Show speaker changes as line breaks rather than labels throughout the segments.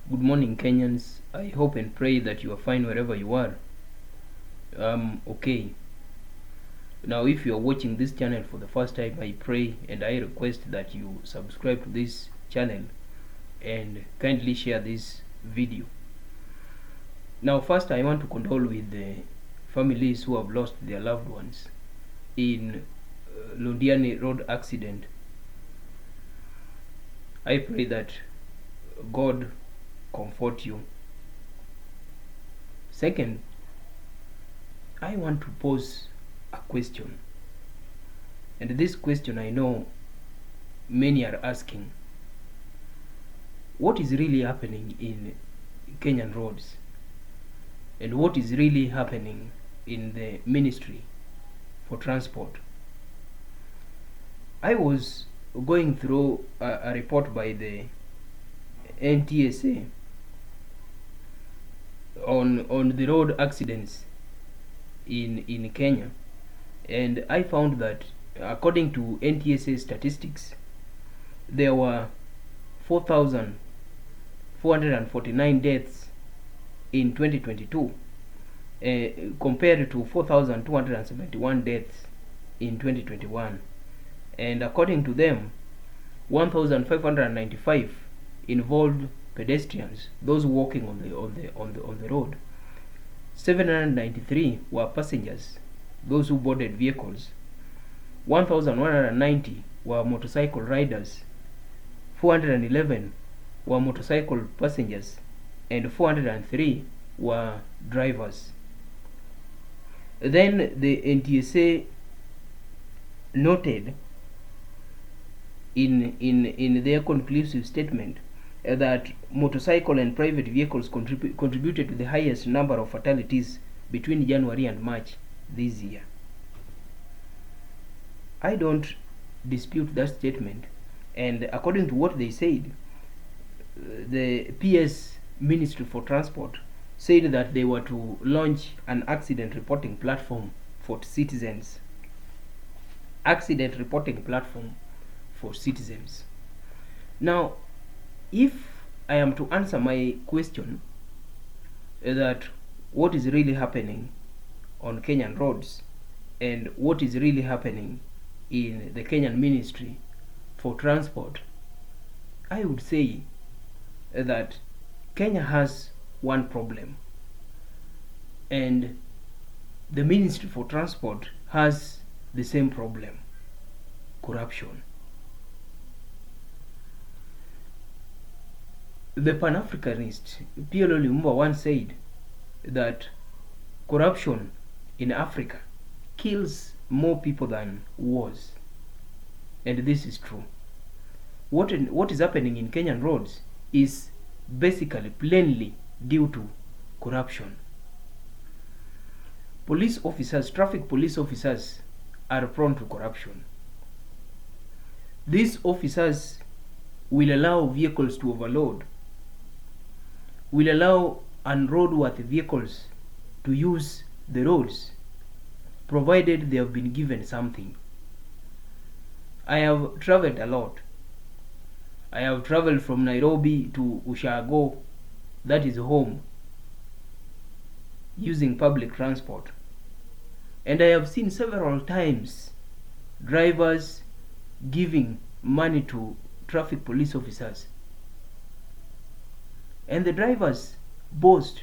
Good morning, Kenyans. I hope and pray that you are fine wherever you are. Okay. Now, if you are watching this channel for the first time, I pray and I request that you subscribe to this channel and kindly share this video. Now, first, I want to condole with the families who have lost their loved ones in Londiani road accident. I pray that God comfort you. Second, I want to pose a question, and this question I know many are asking: what is really happening in Kenyan roads, and what is really happening in the Ministry for Transport? I was going through a report by the NTSA on the road accidents in Kenya, and I found that according to NTSA statistics, there were 4,449 deaths in 2022 compared to 4,271 deaths in 2021, and according to them, 1,595 involved pedestrians, those walking on the road. 793 were passengers, those who boarded vehicles. 1,190 were motorcycle riders. 411 were motorcycle passengers, and 403 were drivers. Then the NTSA noted in their conclusive statement that motorcycle and private vehicles contributed to the highest number of fatalities between January and March this year. I don't dispute that statement, and according to what they said, the PS Ministry for Transport said that they were to launch an accident reporting platform for citizens. Accident reporting platform for citizens. Now, if I am to answer my question that what is really happening on Kenyan roads and what is really happening in the Kenyan Ministry for Transport, I would say that Kenya has one problem, and the Ministry for Transport has the same problem: corruption. The Pan-Africanist PLO Lumumba once said that corruption in Africa kills more people than wars, and this is true. What is happening in Kenyan roads is basically plainly due to corruption. Police officers, traffic police officers, are prone to corruption. These officers will allow vehicles to overload, will allow unroadworthy vehicles to use the roads, provided they have been given something. I have traveled a lot. I have traveled from Nairobi to Ushago, that is home, using public transport. And I have seen several times drivers giving money to traffic police officers. And the drivers boast,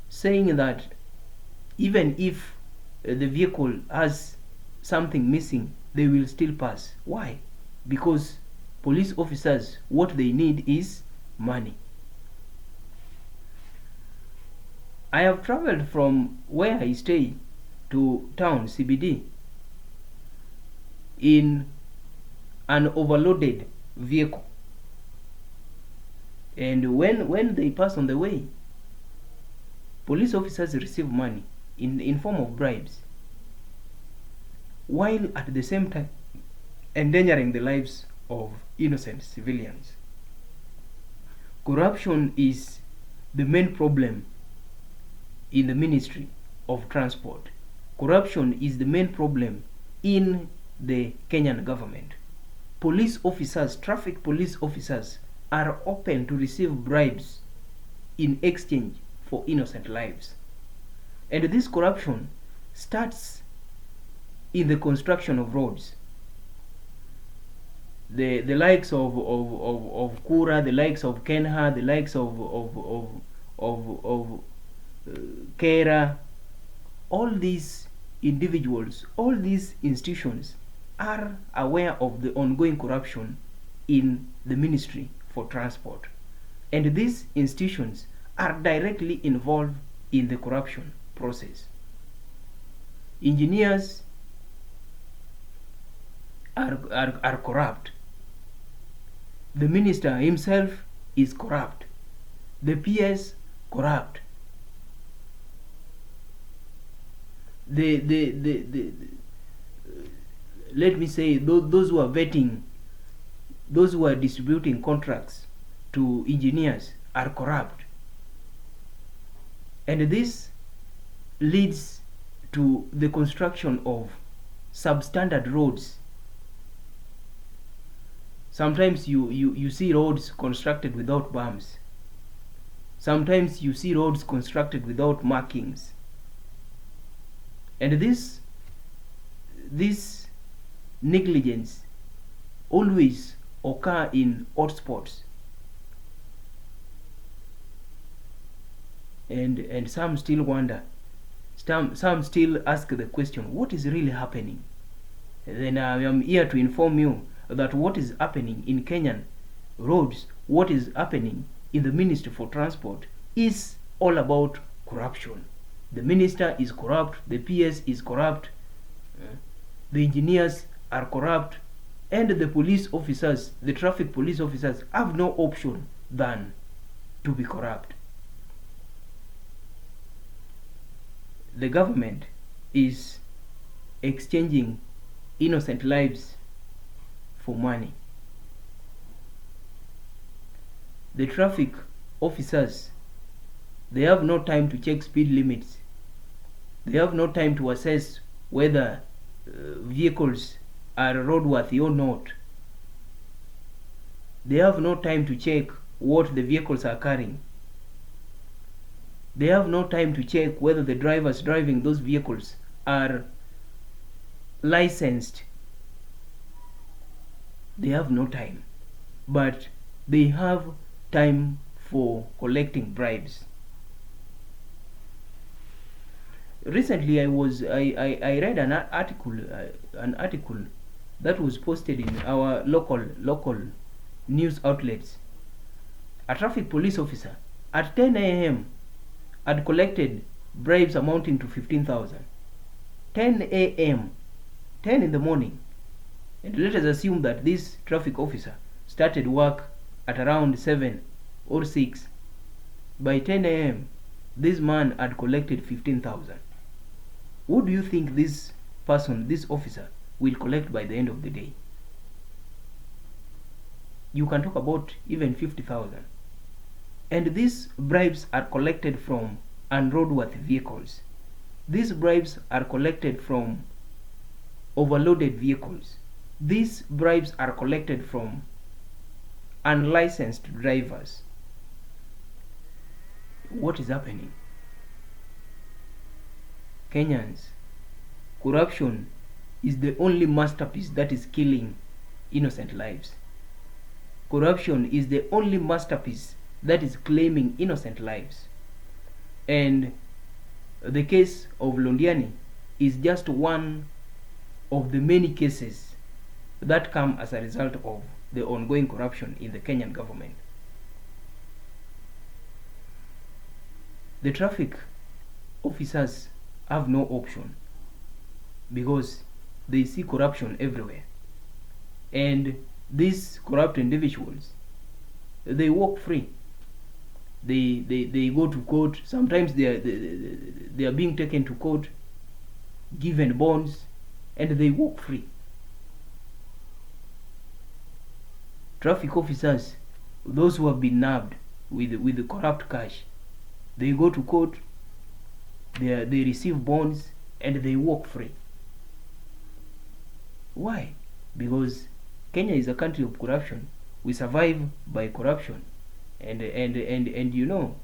saying that even if the vehicle has something missing, they will still pass. Why? Because police officers, what they need is money. I have traveled from where I stay to town CBD in an overloaded vehicle, and when they pass on the way, police officers receive money in form of bribes, while at the same time endangering the lives of innocent civilians. Corruption is the main problem in the Ministry of Transport. Corruption is the main problem in the Kenyan government. Police officers, traffic police officers, are open to receive bribes in exchange for innocent lives. And this corruption starts in the construction of roads. The likes of Kura, the likes of Kenha, the likes of Kera, all these individuals, all these institutions are aware of the ongoing corruption in the Ministry for Transport. And these institutions are directly involved in the corruption process. Engineers are corrupt. The minister himself is corrupt. The PS corrupt. Let me say, those who are vetting, those who are distributing contracts to engineers are corrupt. And this leads to the construction of substandard roads. Sometimes you see roads constructed without bumps. Sometimes you see roads constructed without markings. And this negligence always occur in hotspots. And some still wonder, some still ask the question, what is really happening? And then I am here to inform you that what is happening in Kenyan roads, what is happening in the Ministry for Transport is all about corruption. The minister is corrupt, the PS is corrupt, the engineers are corrupt, and the police officers, the traffic police officers, have no option than to be corrupt. The government is exchanging innocent lives for money. The traffic officers, they have no time to check speed limits. They have no time to assess whether vehicles are roadworthy or not. They have no time to check what the vehicles are carrying. They have no time to check whether the drivers driving those vehicles are licensed. They have no time, but they have time for collecting bribes. Recently, I read an article that was posted in our local news outlets. A traffic police officer at 10 a.m. had collected bribes amounting to 15,000. 10 a.m., 10 in the morning. And let us assume that this traffic officer started work at around 7 or 6. By 10 a.m., this man had collected 15,000. What do you think this person, this officer, will collect by the end of the day? You can talk about even 50,000. And these bribes are collected from unroadworthy vehicles. These bribes are collected from overloaded vehicles. These bribes are collected from unlicensed drivers. What is happening? Kenyans, corruption is the only masterpiece that is killing innocent lives. Corruption is the only masterpiece that is claiming innocent lives. And the case of Londiani is just one of the many cases that come as a result of the ongoing corruption in the Kenyan government. The traffic officers have no option because they see corruption everywhere. And these corrupt individuals, they walk free. They go to court. Sometimes they are being taken to court, given bonds, and they walk free. Traffic officers, those who have been nabbed with the corrupt cash, they go to court, they receive bonds, and they walk free. Why? Because Kenya is a country of corruption, We survive by corruption. And you know,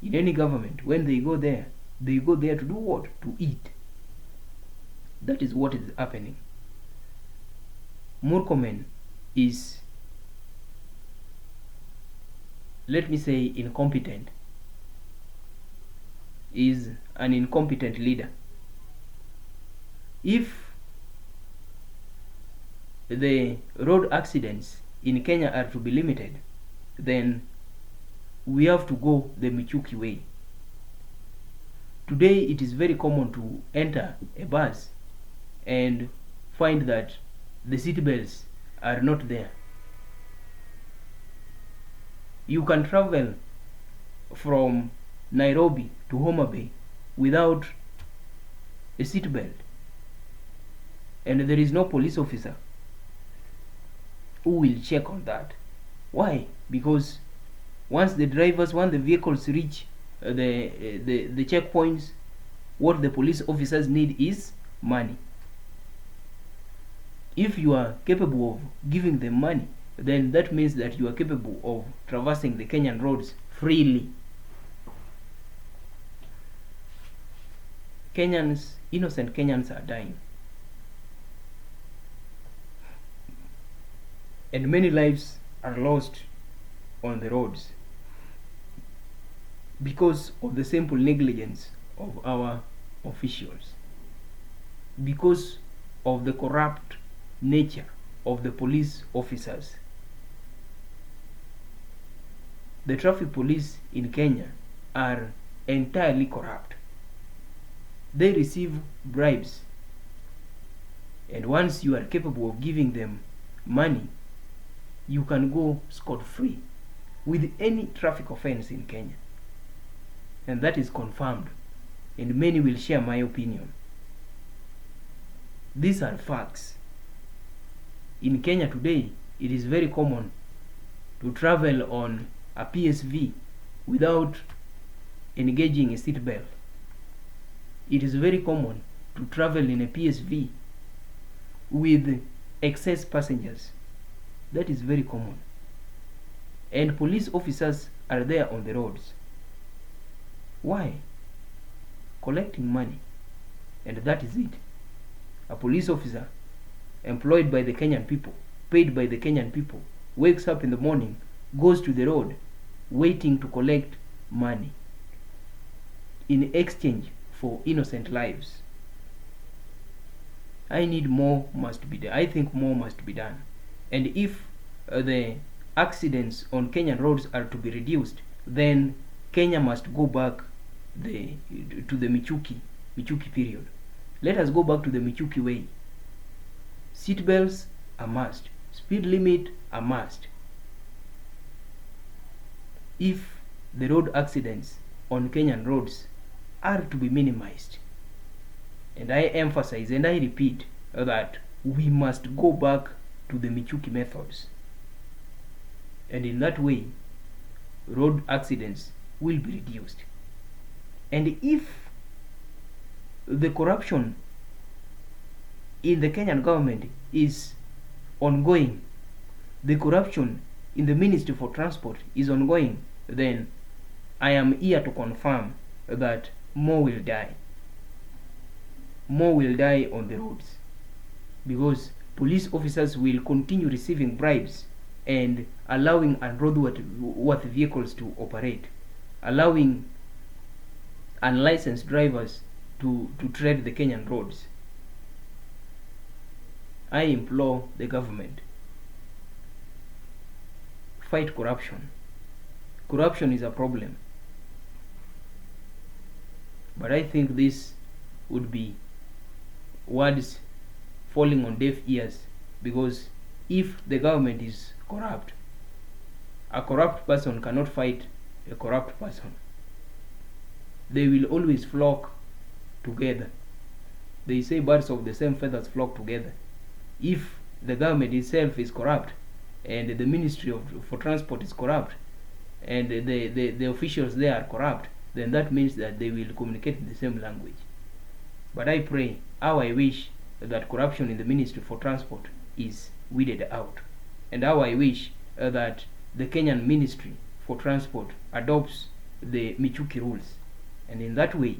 in any government, when they go there to do what? To eat. That is what is happening. Murkomen is, let me say, incompetent. Is an incompetent leader. If the road accidents in Kenya are to be limited, then we have to go the Michuki way. Today it is very common to enter a bus and find that the seat belts are not there. You can travel from Nairobi to Homa Bay without a seat belt, and there is no police officer who will check on that. Why? Because once the vehicles reach the checkpoints, what the police officers need is money. If you are capable of giving them money, then that means that you are capable of traversing the Kenyan roads freely. Innocent Kenyans are dying, and many lives are lost on the roads because of the simple negligence of our officials, because of the corrupt nature of the police officers. The traffic police in Kenya are entirely corrupt. They receive bribes, and once you are capable of giving them money, you can go scot-free with any traffic offense in Kenya. And that is confirmed, and many will share my opinion. These are facts. In Kenya today, it is very common to travel on a PSV without engaging a seat belt. It is very common to travel in a PSV with excess passengers. That is very common. And police officers are there on the roads. Why? Collecting money. And that is it. A police officer employed by the Kenyan people, paid by the Kenyan people, wakes up in the morning, goes to the road, waiting to collect money in exchange for innocent lives. I think more must be done. And if the accidents on Kenyan roads are to be reduced, then Kenya must go back to the Michuki period. Let us go back to the Michuki way. Seat belts a must. Speed limit a must. If the road accidents on Kenyan roads are to be minimized, and I emphasize and I repeat that we must go back to the Michuki methods, and in that way road accidents will be reduced. And if the corruption in the Kenyan government is ongoing, the corruption in the Ministry for Transport is ongoing, then I am here to confirm that more will die. More will die on the roads, because police officers will continue receiving bribes and allowing unroadworthy vehicles to operate, allowing unlicensed drivers to tread the Kenyan roads. I implore the government, fight corruption. Corruption is a problem, but I think this would be words falling on deaf ears, because if the government is corrupt, a corrupt person cannot fight a corrupt person. They will always flock together. They say birds of the same feathers flock together. If the government itself is corrupt, and the Ministry for Transport is corrupt, and the officials there are corrupt, then that means that they will communicate in the same language. But I pray, how I wish that corruption in the Ministry for Transport is weeded out, and how I wish that the Kenyan Ministry for Transport adopts the Michuki rules, and in that way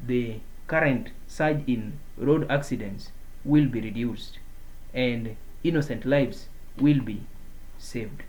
the current surge in road accidents will be reduced and innocent lives will be saved.